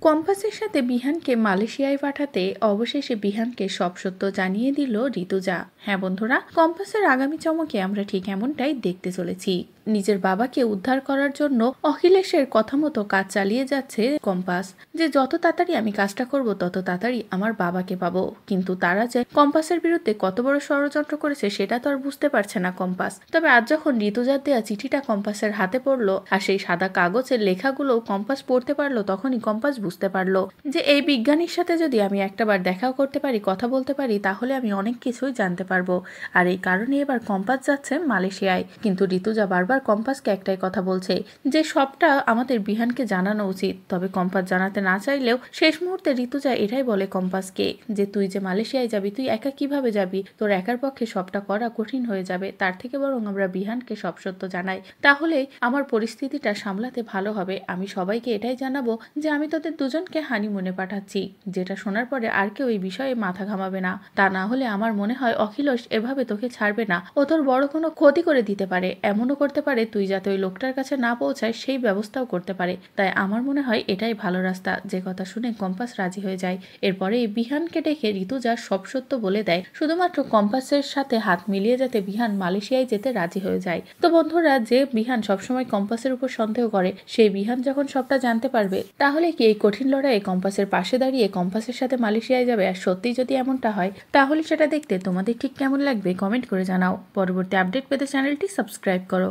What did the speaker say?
কম্পাসের সাথে বিহানকে মালয়েশিয়ায় পাঠাতে অবশেষে বিহানকে সব সত্য জানিয়ে দিল ঋতুজা। হ্যাঁ বন্ধুরা, কম্পাসের আগামী চমকে আমরা ঠিক এমনটাই দেখতে চলেছি। নিজের বাবাকে উদ্ধার করার জন্য অখিলেশের কথা মতো কাজ চালিয়ে যাচ্ছে কম্পাস, যে যত তাড়াতাড়ি আমি কাজটা করব তত তাড়াতাড়ি আমার বাবাকে পাবো। কিন্তু তারা যে কম্পাসের বিরুদ্ধে কত বড় ষড়যন্ত্র করেছে সেটা তো আর বুঝতে পারছে না কম্পাস। তবে আজ যখন ঋতুজার দেয়া চিঠিটা কম্পাসের হাতে পড়লো আর সেই সাদা কাগজের লেখাগুলো কম্পাস পড়তে পারলো, তখনই কম্পাস বুঝতে পারলো যে এই বিজ্ঞানীর সাথে যদি আমি একটাবার দেখাও করতে পারি, কথা বলতে পারি, তাহলে আমি অনেক কিছুই জানতে পারবো। আর এই কারণে এবার কম্পাস যাচ্ছে মালয়েশিয়ায়। কিন্তু ঋতুজা বারবার কম্পাসকে একটাই কথা বলছে যে সবটা আমাদের বিহানকে জানানো উচিত। তবে কম্পাস জানাতে না চাইলেও শেষ মুহূর্তে ঋতুজা এটাই বলে কম্পাসকে যে তুই যে মালয়েশিয়ায় যাবি, তুই একা কিভাবে যাবি, তোর একার পক্ষে সবটা করা কঠিন হয়ে যাবে। তার থেকে বরং আমরা বিহানকে সব সত্য জানাই, তাহলে আমার পরিস্থিতিটা সামলাতে ভালো হবে। আমি সবাইকে এটাই জানাবো যে আমি তোদের দুজনকে হানিমুনে পাঠাচ্ছি, যেটা শোনার পরে আর কেউ এই বিষয়ে মাথা ঘামাবে না। তা না হলে আমার মনে হয় অখিলেশ এভাবে তোকে ছাড়বে না, ও তোর বড় কোনো ক্ষতি করে দিতে পারে, এমনও করতে পারে তুই যাতে ওই লোকটার কাছে না পৌঁছায় সেই ব্যবস্থাও করতে পারে। তাই আমার মনে হয় এটাই ভালো রাস্তা। যে কথা শুনে কম্পাস রাজি হয়ে যায়। এরপরে বিহানকে ডেকে ঋতুজা সব সত্য বলে দেয়, শুধুমাত্র কম্পাসের সাথে হাত মিলিয়ে যাতে বিহান মালয়েশিয়ায় যেতে রাজি হয়ে যায়। তো বন্ধুরা, যে বিহান সবসময় কম্পাসের উপর সন্দেহ করে, সেই বিহান যখন সবটা জানতে পারবে, তাহলে কি এই কঠিন লড়াইয়ে কম্পাসের পাশে দাঁড়িয়ে কম্পাসের সাথে মালয়েশিয়ায় যাবে? আর সত্যি যদি এমনটা হয়, তাহলে সেটা দেখতে তোমাদের ঠিক কেমন লাগবে কমেন্ট করে জানাও। পরবর্তী আপডেট পেতে চ্যানেলটি সাবস্ক্রাইব করো।